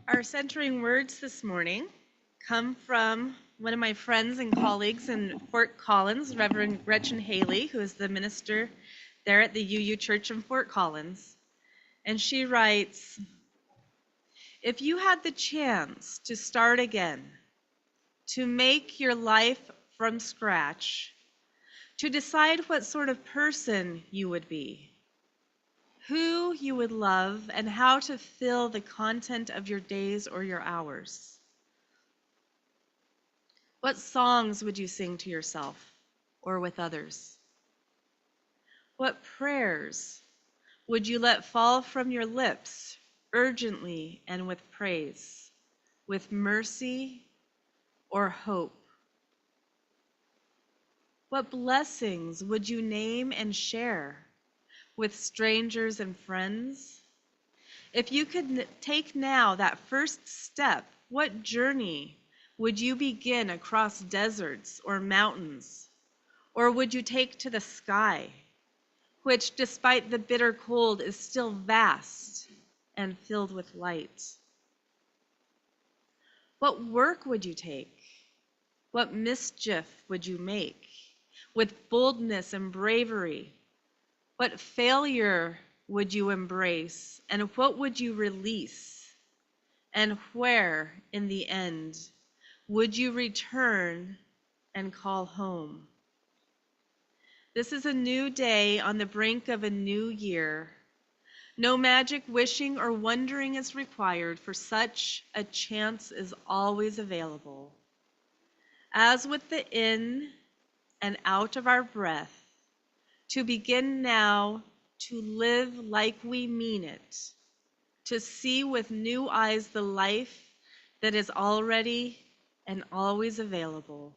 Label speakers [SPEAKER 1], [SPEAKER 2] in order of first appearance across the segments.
[SPEAKER 1] Our centering words this morning come from one of my friends and colleagues in Fort Collins, Reverend Gretchen Haley, who is the minister there at the UU Church in Fort Collins. And she writes, "If you had the chance to start again, to make your life from scratch, to decide what sort of person you would be, who you would love, and how to fill the content of your days or your hours, what songs would you sing to yourself or with others? What prayers would you let fall from your lips urgently and with praise, with mercy or hope? What blessings would you name and share with strangers and friends? If you could take now that first step, what journey would you begin across deserts or mountains? Or would you take to the sky, which despite the bitter cold is still vast and filled with light? What work would you take? What mischief would you make with boldness and bravery? What failure would you embrace, and what would you release? And where, in the end, would you return and call home? This is a new day on the brink of a new year. No magic wishing or wondering is required, for such a chance is always available. As with the in and out of our breath, to begin now to live like we mean it, to see with new eyes the life that is already and always available,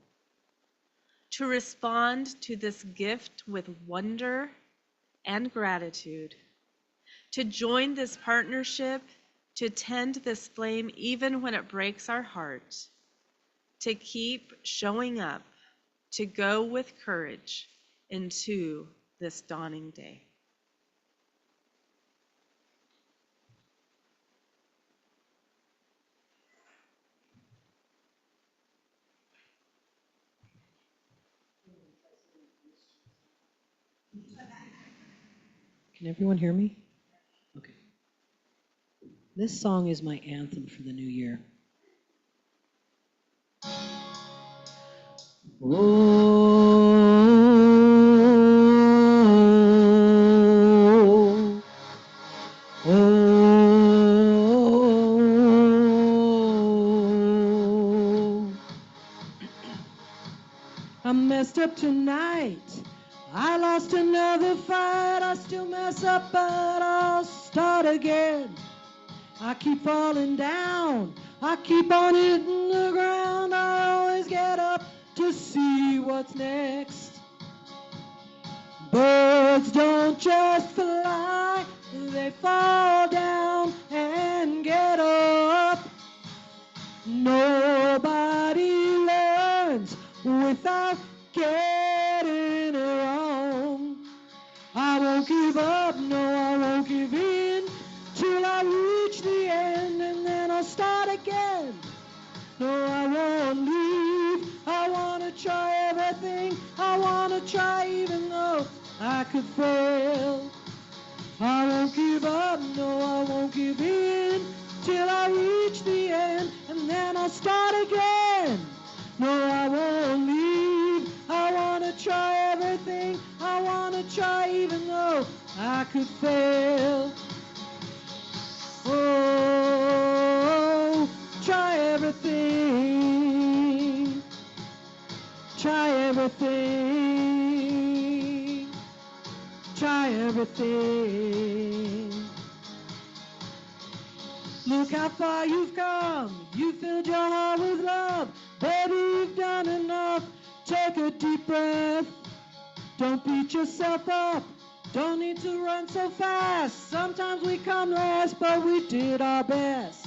[SPEAKER 1] to respond to this gift with wonder and gratitude, to join this partnership, to tend this flame even when it breaks our heart, to keep showing up, to go with courage into this dawning day."
[SPEAKER 2] Can everyone hear me? Okay. This song is my anthem for the new year. Oh, oh, I messed up tonight. I lost another fight. I still mess up, but I'll start again. I keep falling down. I keep on hitting the ground. I always get up to see what's next. Birds don't just fly, they fall down and get up. Nobody learns without getting it wrong. I won't give up, no, I won't give in till I reach the end, and then I'll start again. No, I won't leave. I want to try everything. I want to try even though I could fail. I won't give up, no, I won't give in till I reach the end, and then I'll start again. No, I won't leave. I want to try everything. I want to try even though I could fail. Oh, try everything. Try everything. Try everything. Look how far you've come. You filled your heart with love. Baby, you've done enough. Take a deep breath. Don't beat yourself up. Don't need to run so fast. Sometimes we come last, but we did our best.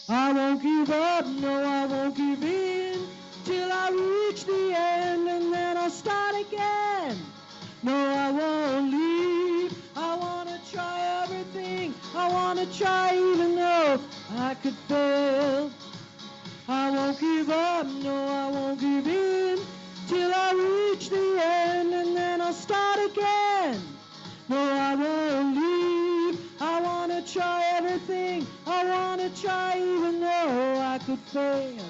[SPEAKER 2] I won't give up, no, I won't give in till I reach the end, and then I'll start again. No, I won't leave. I want to try everything. I want to try even though I could fail. I won't give up, no, I won't give in till I reach the end, and then I'll start again. No, I won't leave. I want to try everything. I want to try even though I could fail.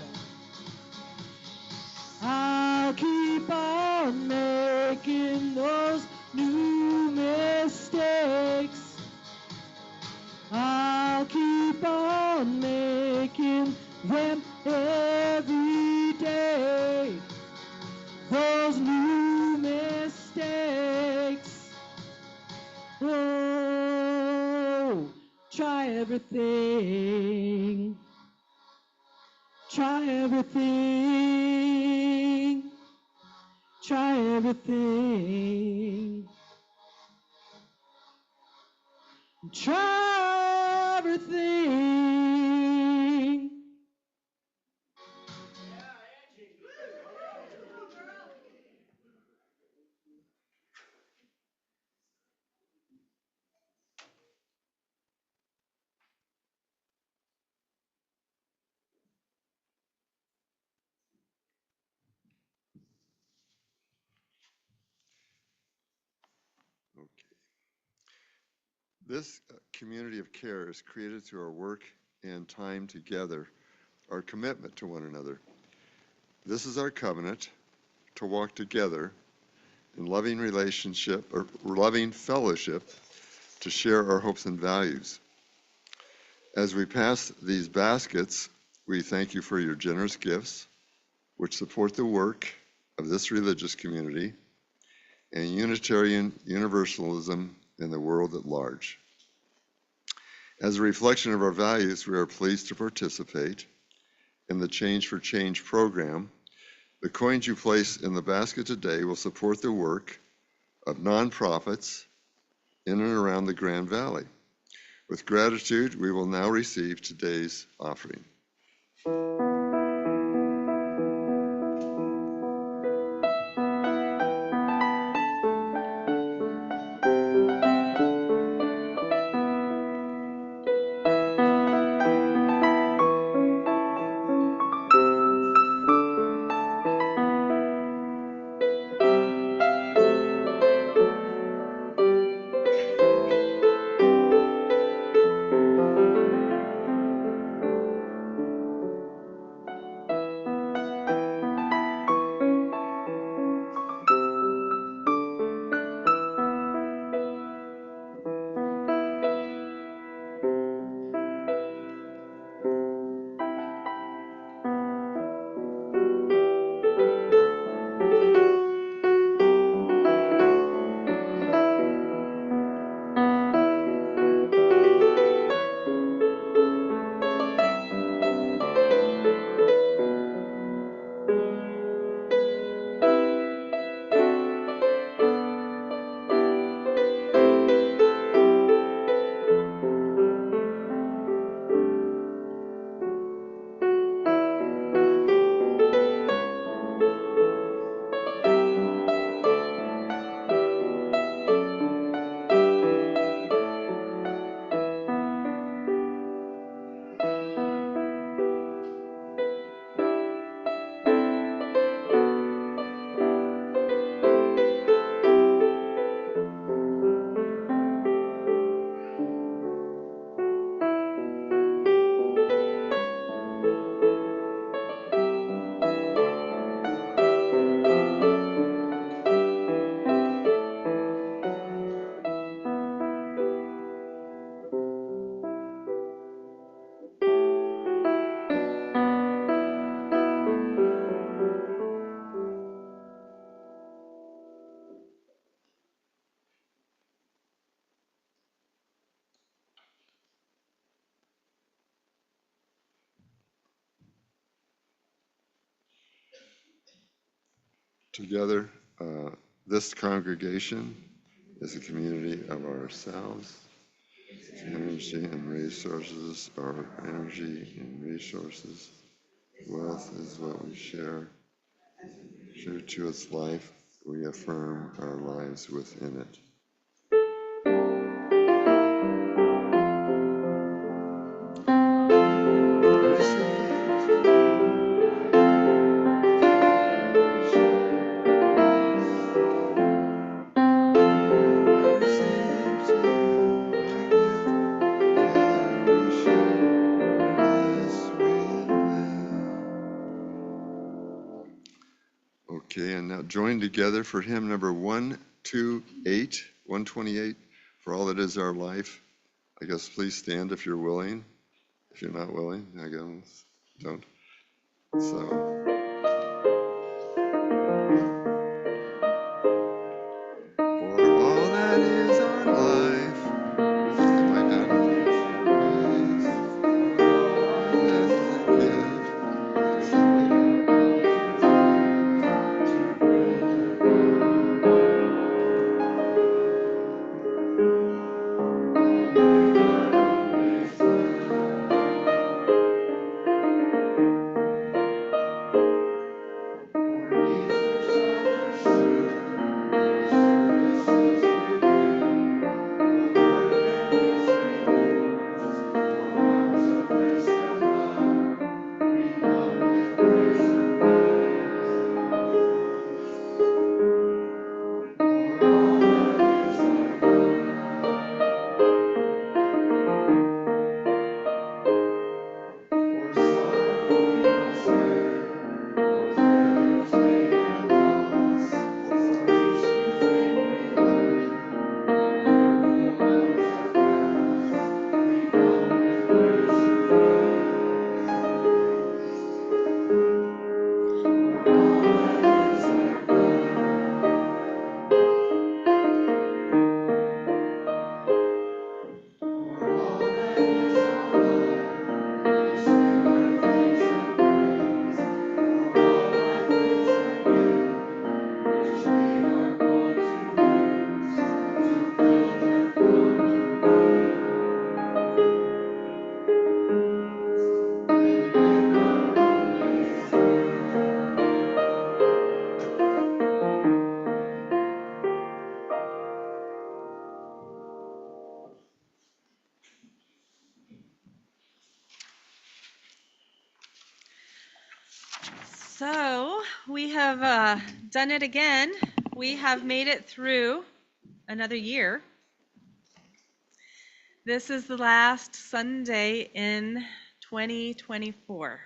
[SPEAKER 2] I'll keep on making those new mistakes. I'll keep on making them every day. Those new mistakes. Oh, try everything. Try everything. Try everything. Try everything.
[SPEAKER 3] Okay. This community of care is created through our work and time together, our commitment to one another. This is our covenant to walk together in loving relationship or loving fellowship to share our hopes and values. As we pass these baskets, we thank you for your generous gifts, which support the work of this religious community and Unitarian Universalism in the world at large. As a reflection of our values, we are pleased to participate in the Change for Change program. The coins you place in the basket today will support the work of nonprofits in and around the Grand Valley. With gratitude, we will now receive today's offering. Together, this congregation is a community of ourselves. Energy and resources are energy and resources. Wealth is what we share. True to its life, we affirm our lives within it. Okay, and now join together for hymn number 128, 128, for all that is our life. I guess please stand if you're willing. If you're not willing, I guess don't. So. For all that is our life. Am I done?
[SPEAKER 1] So we have done it again. We have made it through another year. This is the last Sunday in 2024.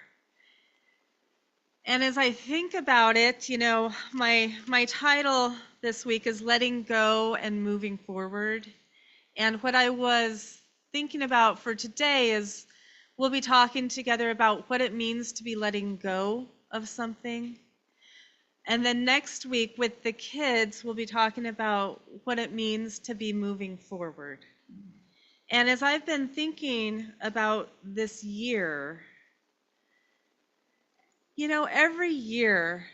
[SPEAKER 1] And as I think about it, you know, my title this week is Letting Go and Moving Forward. And what I was thinking about for today is we'll be talking together about what it means to be letting go of something. And then next week with the kids, we'll be talking about what it means to be moving forward. And as I've been thinking about this year, you know, every year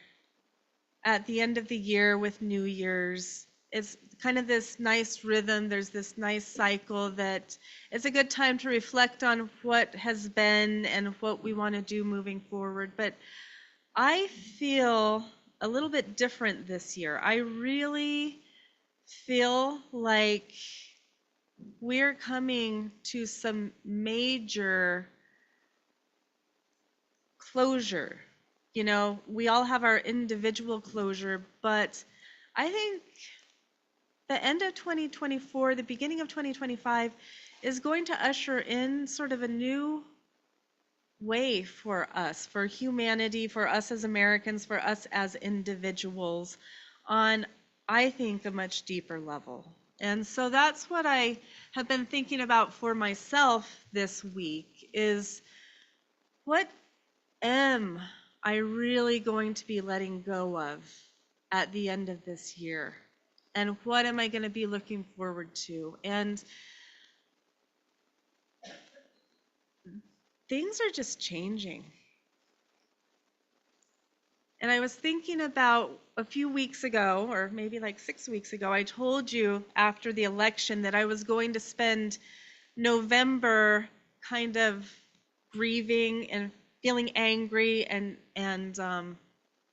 [SPEAKER 1] at the end of the year with New Year's, it's kind of this nice rhythm. There's this nice cycle that it's a good time to reflect on what has been and what we want to do moving forward. But I feel a little bit different this year. I really feel like we're coming to some major closure. You know, we all have our individual closure, but I think the end of 2024, the beginning of 2025 is going to usher in sort of a new way for us, for humanity, for us as Americans, for us as individuals on, I think, a much deeper level. And so that's what I have been thinking about for myself this week is what am I really going to be letting go of at the end of this year? And what am I going to be looking forward to? And things are just changing. And I was thinking about a few weeks ago, or maybe like 6 weeks ago, I told you after the election that I was going to spend November kind of grieving and feeling angry and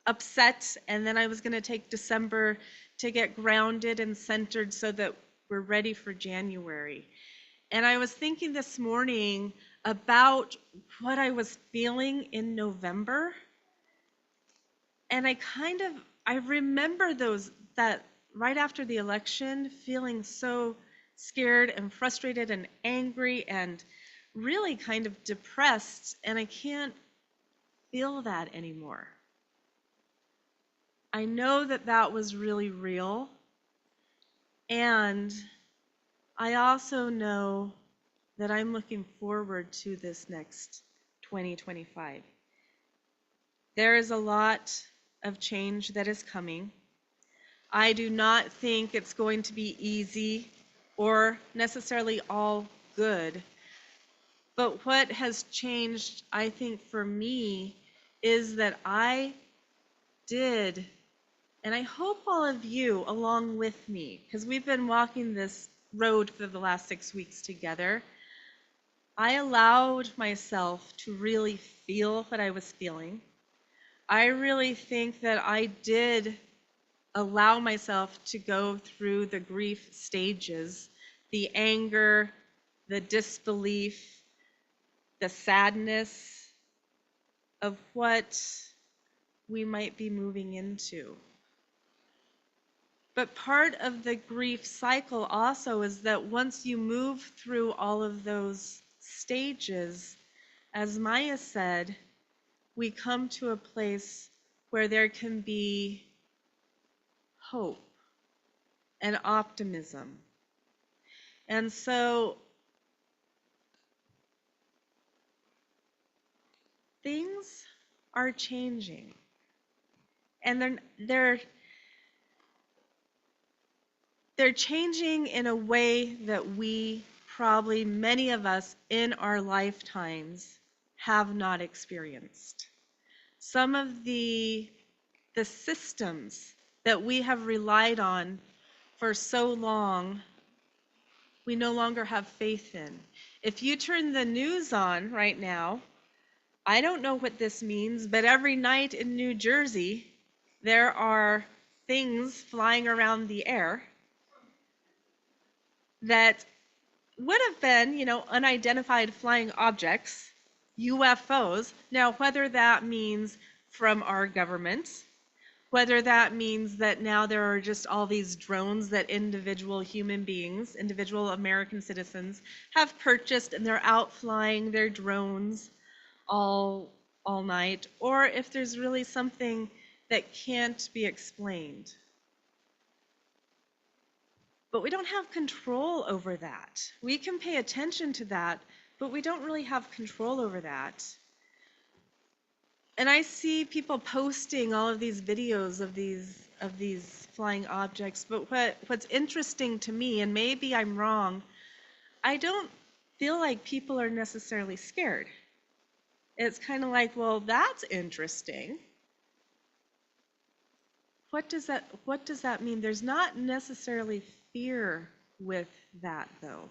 [SPEAKER 1] upset, and then I was going to take December to get grounded and centered so that we're ready for January. And I was thinking this morning about what I was feeling in November, and I remember that right after the election, feeling so scared and frustrated and angry and really kind of depressed, and I can't feel that anymore. I know that that was really real, and I also know that I'm looking forward to this next 2025. There is a lot of change that is coming. I do not think it's going to be easy or necessarily all good. But what has changed, I think, for me is that I did, and I hope all of you along with me, because we've been walking this road for the last 6 weeks together, I allowed myself to really feel what I was feeling. I really think that I did allow myself to go through the grief stages, the anger, the disbelief, the sadness of what we might be moving into. But part of the grief cycle also is that once you move through all of those stages, as Maya said, we come to a place where there can be hope and optimism. And so things are changing. And they're changing in a way that we probably, many of us in our lifetimes, have not experienced. Some of the systems that we have relied on for so long, we no longer have faith in. If you turn the news on right now, I don't know what this means, but every night in New Jersey, there are things flying around the air that would have been, unidentified flying objects, UFOs. Now, whether that means from our government, whether that means that now there are just all these drones that individual human beings, individual American citizens have purchased and they're out flying their drones all night, or if there's really something that can't be explained. But we don't have control over that. We can pay attention to that, but we don't really have control over that. And I see people posting all of these videos of these flying objects, but what's interesting to me, and maybe I'm wrong, I don't feel like people are necessarily scared. It's kind of like, well, that's interesting. What does that mean? There's not necessarily fear with that, though,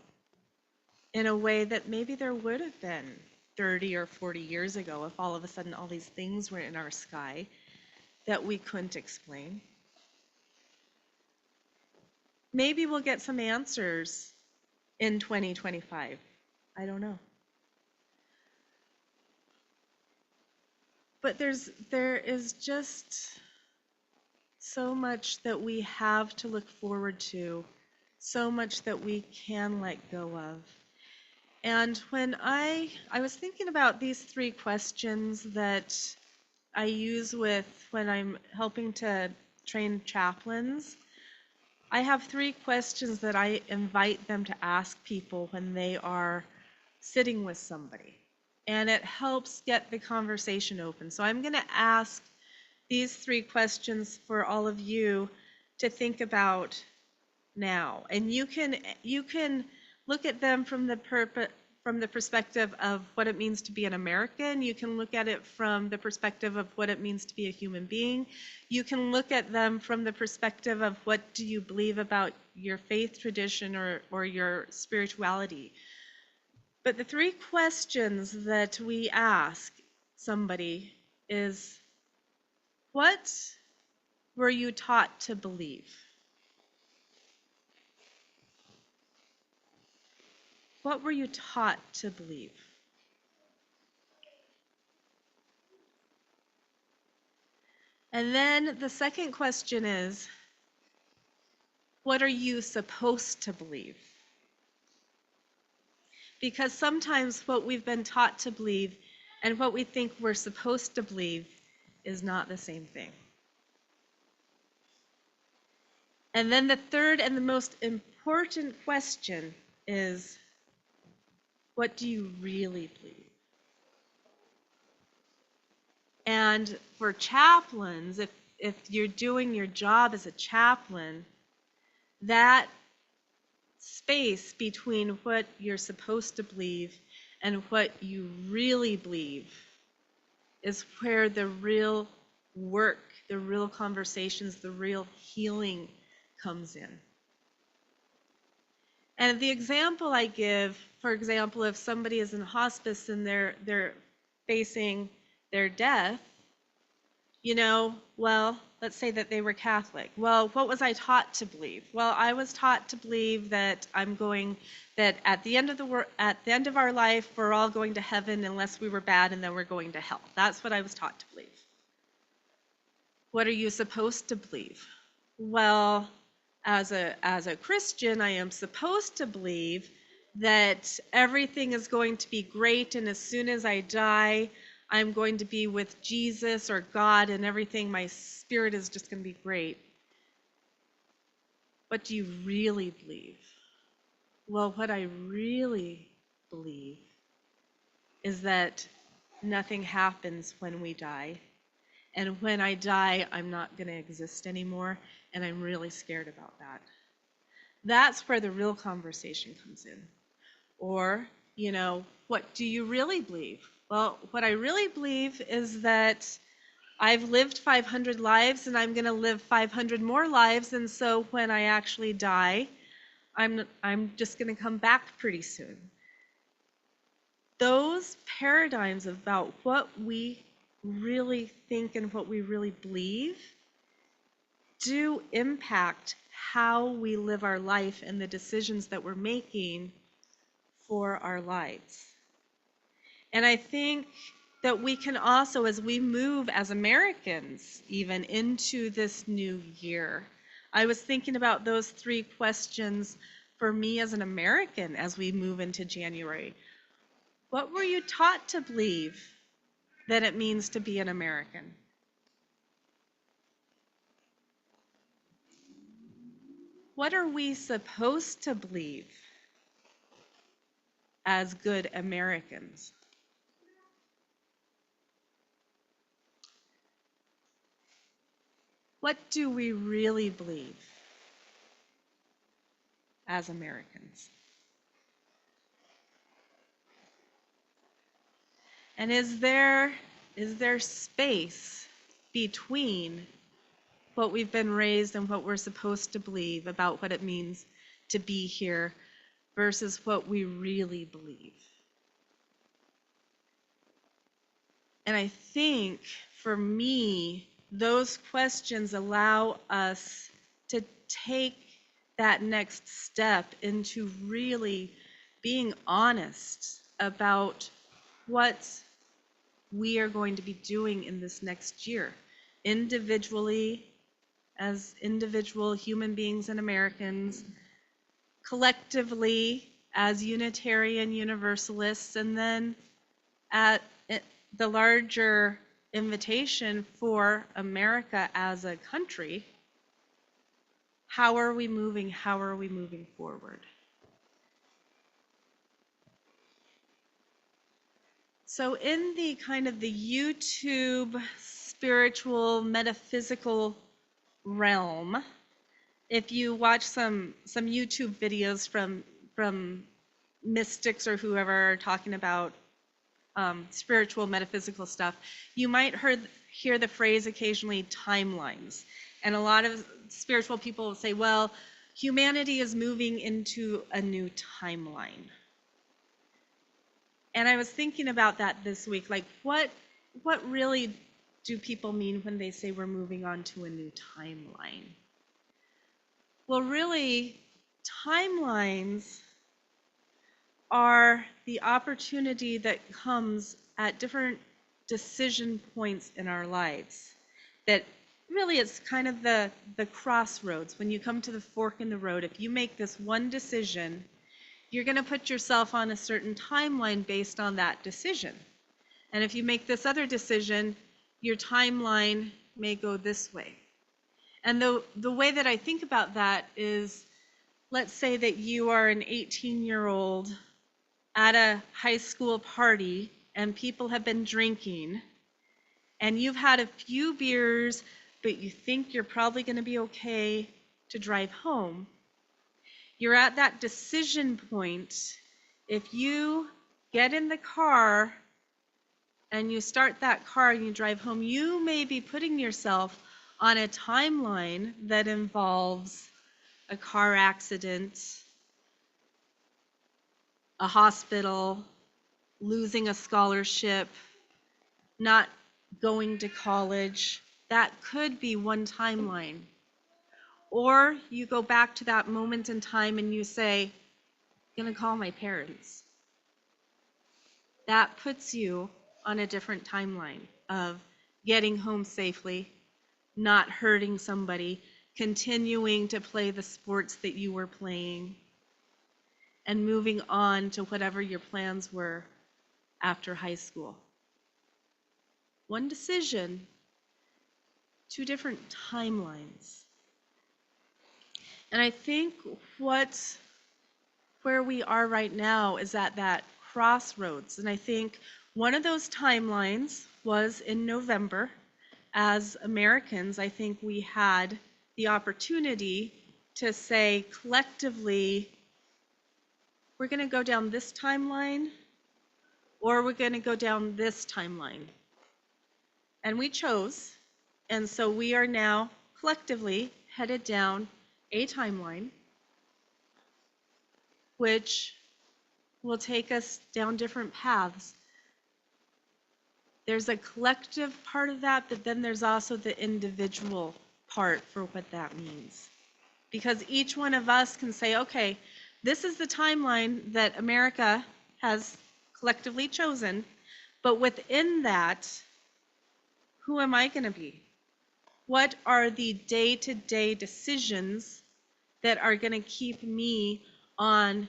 [SPEAKER 1] in a way that maybe there would have been 30 or 40 years ago if all of a sudden all these things were in our sky that we couldn't explain. Maybe we'll get some answers in 2025. I don't know. But there is just so much that we have to look forward to, so much that we can let go of. And when I was thinking about these 3 questions that I use when I'm helping to train chaplains, I have 3 questions that I invite them to ask people when they are sitting with somebody. And it helps get the conversation open. So I'm going to ask these 3 questions for all of you to think about now. And you can look at them from the perspective of what it means to be an American. You can look at it from the perspective of what it means to be a human being. You can look at them from the perspective of what do you believe about your faith tradition or your spirituality. But the 3 questions that we ask somebody is, What were you taught to believe? What were you taught to believe? And then the second question is, what are you supposed to believe? Because sometimes what we've been taught to believe and what we think we're supposed to believe is not the same thing. And then the third and the most important question is, what do you really believe? And for chaplains, if you're doing your job as a chaplain, that space between what you're supposed to believe and what you really believe is where the real work, the real conversations, the real healing comes in. And the example I give, for example, if somebody is in hospice and they're facing their death, well, let's say that they were Catholic. Well, what was I taught to believe? Well, I was taught to believe that that at the end of our life, we're all going to heaven unless we were bad, and then we're going to hell. That's what I was taught to believe. What are you supposed to believe? Well, as a Christian, I am supposed to believe that everything is going to be great, and as soon as I die, I'm going to be with Jesus or God, and everything, my spirit is just going to be great. What do you really believe? Well, what I really believe is that nothing happens when we die. And when I die, I'm not going to exist anymore, and I'm really scared about that. That's where the real conversation comes in. Or, what do you really believe? Well, what I really believe is that I've lived 500 lives, and I'm going to live 500 more lives, and so when I actually die, I'm just going to come back pretty soon. Those paradigms about what we really think and what we really believe do impact how we live our life and the decisions that we're making for our lives. And I think that we can also, as we move as Americans, even into this new year, I was thinking about those three questions for me as an American as we move into January. What were you taught to believe that it means to be an American? What are we supposed to believe as good Americans? What do we really believe as Americans? And is there space between what we've been raised and what we're supposed to believe about what it means to be here versus what we really believe? And I think for me, those questions allow us to take that next step into really being honest about what we are going to be doing in this next year, individually, as individual human beings and Americans, collectively as Unitarian Universalists, and then at the larger invitation for America as a country. How are we moving? How are we moving forward? So in the kind of the YouTube spiritual metaphysical realm, if you watch some YouTube videos from mystics or whoever are talking about spiritual metaphysical stuff, you might hear the phrase occasionally timelines. And a lot of spiritual people will say, well, humanity is moving into a new timeline. And I was thinking about that this week, like what really do people mean when they say we're moving on to a new timeline? Well, really, timelines are the opportunity that comes at different decision points in our lives. That really it's kind of the crossroads. When you come to the fork in the road, if you make this one decision, you're going to put yourself on a certain timeline based on that decision. And if you make this other decision, your timeline may go this way. And the way that I think about that is, let's say that you are an 18-year-old at a high school party and people have been drinking and you've had a few beers, but you think you're probably going to be okay to drive home. You're at that decision point. If you get in the car and you start that car and you drive home, you may be putting yourself on a timeline that involves a car accident, a hospital, losing a scholarship, not going to college. That could be one timeline. Or you go back to that moment in time and you say, I'm going to call my parents. That puts you on a different timeline of getting home safely, not hurting somebody, continuing to play the sports that you were playing, and moving on to whatever your plans were after high school. One decision, two different timelines. And I think where we are right now is at that crossroads. And I think one of those timelines was in November. As Americans, I think we had the opportunity to say collectively, we're going to go down this timeline or we're going to go down this timeline. And we chose. And so we are now collectively headed down a timeline, which will take us down different paths. There's a collective part of that, but then there's also the individual part for what that means. Because each one of us can say, okay, this is the timeline that America has collectively chosen, but within that, who am I going to be? What are the day-to-day decisions that are going to keep me on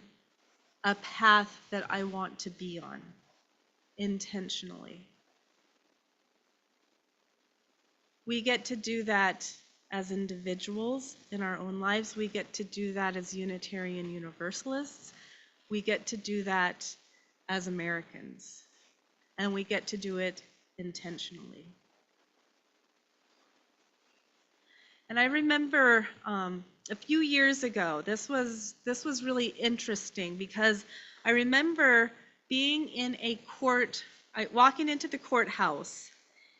[SPEAKER 1] a path that I want to be on intentionally? We get to do that as individuals in our own lives. We get to do that as Unitarian Universalists. We get to do that as Americans. And we get to do it intentionally. And I remember a few years ago, this was really interesting because I remember being in a walking into the courthouse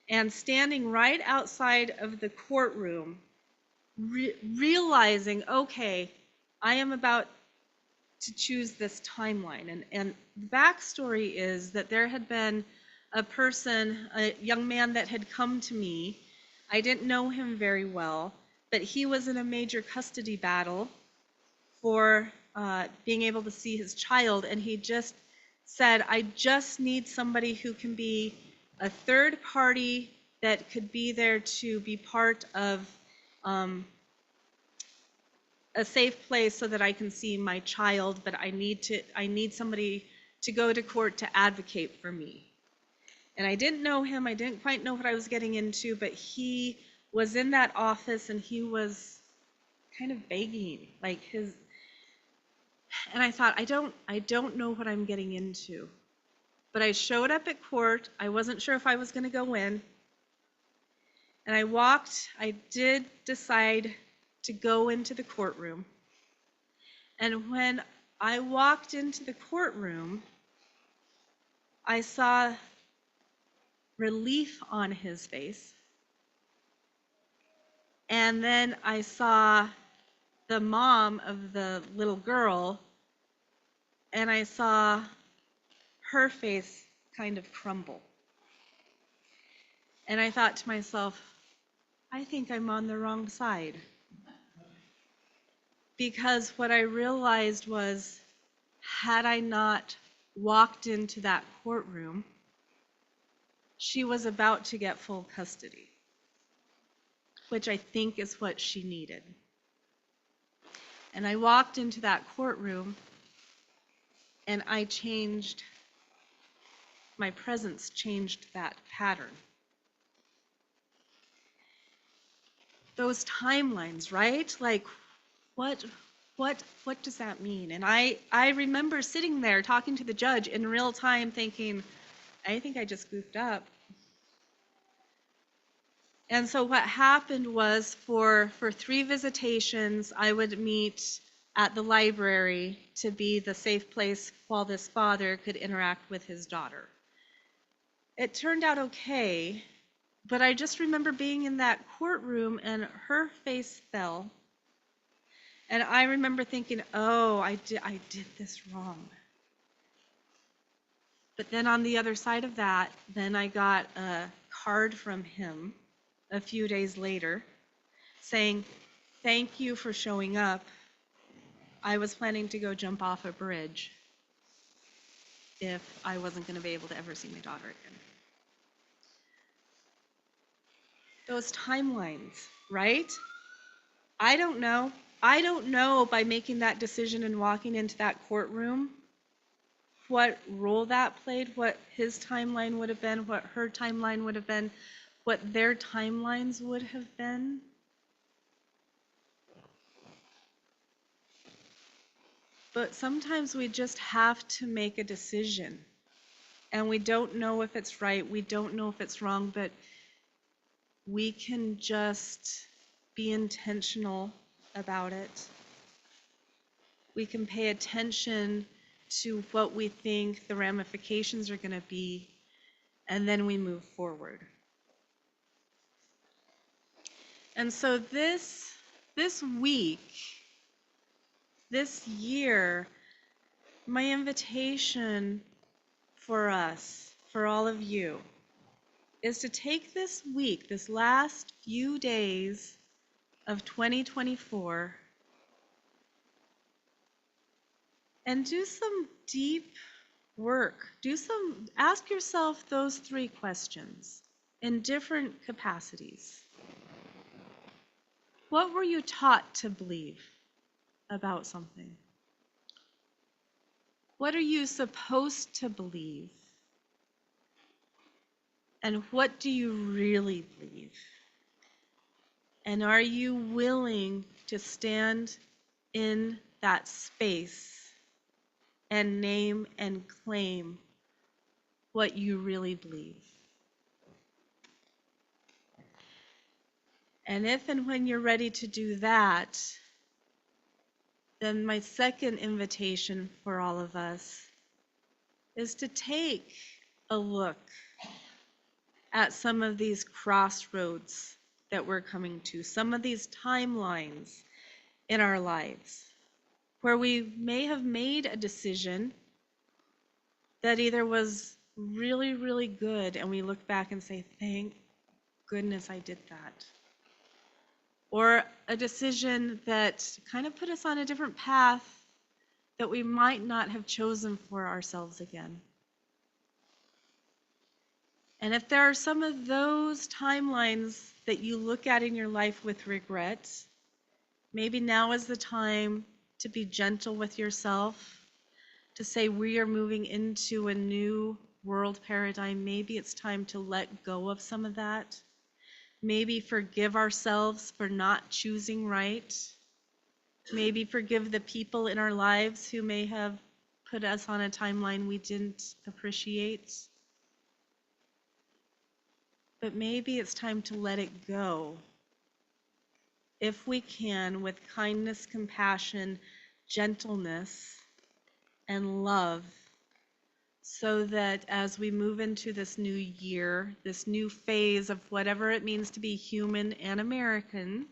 [SPEAKER 1] and standing right outside of the courtroom, realizing, okay, I am about to choose this timeline. And the backstory is that there had been a young man that had come to me. I didn't know him very well, but he was in a major custody battle for being able to see his child, and he just said, I just need somebody who can be a third party that could be there to be part of a safe place so that I can see my child, but I need somebody to go to court to advocate for me. And I didn't know him, I didn't quite know what I was getting into, but he was in that office and he was kind of begging, and I thought, I don't know what I'm getting into. But I showed up at court. I wasn't sure if I was going to go in. And I did decide to go into the courtroom. And when I walked into the courtroom, I saw relief on his face. And then I saw the mom of the little girl, and I saw her face kind of crumble. And I thought to myself, I think I'm on the wrong side. Because what I realized was, had I not walked into that courtroom, she was about to get full custody, which I think is what she needed. And I walked into that courtroom and my presence changed that pattern. Those timelines, right? Like, what does that mean? And I remember sitting there talking to the judge in real time thinking, I think I just goofed up. And so what happened was for 3 visitations, I would meet at the library to be the safe place while this father could interact with his daughter. It turned out okay, but I just remember being in that courtroom and her face fell. And I remember thinking, oh, I did this wrong. But then on the other side of that, then I got a card from him a few days later saying, thank you for showing up. I was planning to go jump off a bridge if I wasn't going to be able to ever see my daughter again. Those timelines, right? I don't know. I don't know by making that decision and walking into that courtroom what role that played, what his timeline would have been, what her timeline would have been, what their timelines would have been. But sometimes we just have to make a decision. And we don't know if it's right, we don't know if it's wrong, but we can just be intentional about it. We can pay attention to what we think the ramifications are going to be, and then we move forward. And so this week, this year, my invitation for us, for all of you, is to take this week, this last few days of 2024, and do some deep work. Ask yourself those 3 questions in different capacities. What were you taught to believe about something? What are you supposed to believe? And what do you really believe? And are you willing to stand in that space and name and claim what you really believe? And if and when you're ready to do that, then my second invitation for all of us is to take a look at some of these crossroads that we're coming to, some of these timelines in our lives, where we may have made a decision that either was really, really good, and we look back and say, thank goodness I did that. Or a decision that kind of put us on a different path that we might not have chosen for ourselves again. And if there are some of those timelines that you look at in your life with regret, maybe now is the time to be gentle with yourself, to say we are moving into a new world paradigm. Maybe it's time to let go of some of that. Maybe forgive ourselves for not choosing right. Maybe forgive the people in our lives who may have put us on a timeline we didn't appreciate. But maybe it's time to let it go, if we can, with kindness, compassion, gentleness, and love, so that as we move into this new year, this new phase of whatever it means to be human and American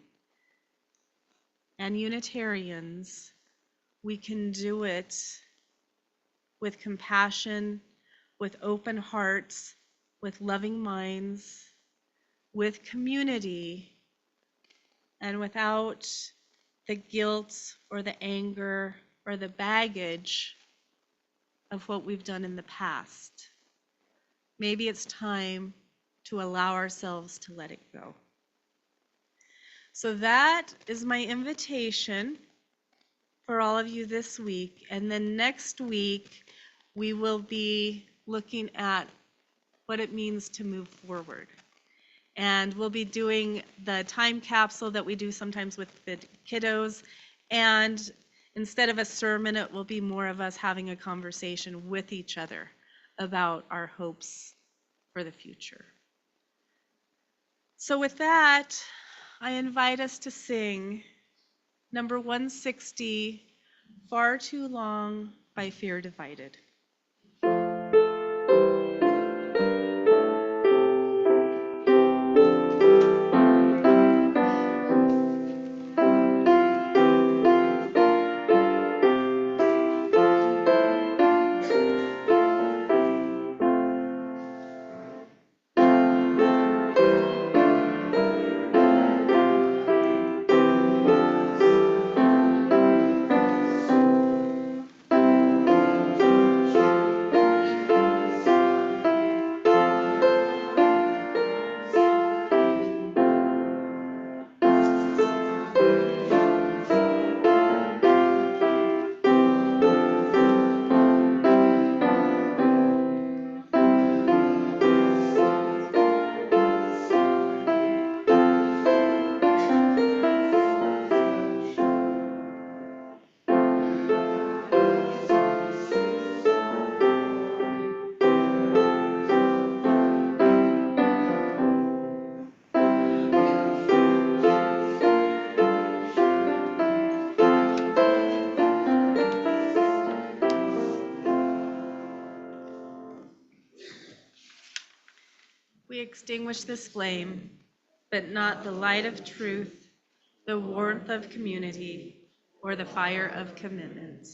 [SPEAKER 1] and Unitarians, we can do it with compassion, with open hearts, with loving minds, with community and without the guilt or the anger or the baggage of what we've done in the past. Maybe it's time to allow ourselves to let it go. So that is my invitation for all of you this week. And then next week, we will be looking at what it means to move forward. And we'll be doing the time capsule that we do sometimes with the kiddos. And instead of a sermon, it will be more of us having a conversation with each other about our hopes for the future. So with that, I invite us to sing number 160, Far Too Long by Fear Divided. We extinguish this flame, but not the light of truth, the warmth of community, or the fire of commitment.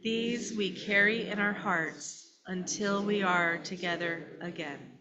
[SPEAKER 1] These we carry in our hearts until we are together again.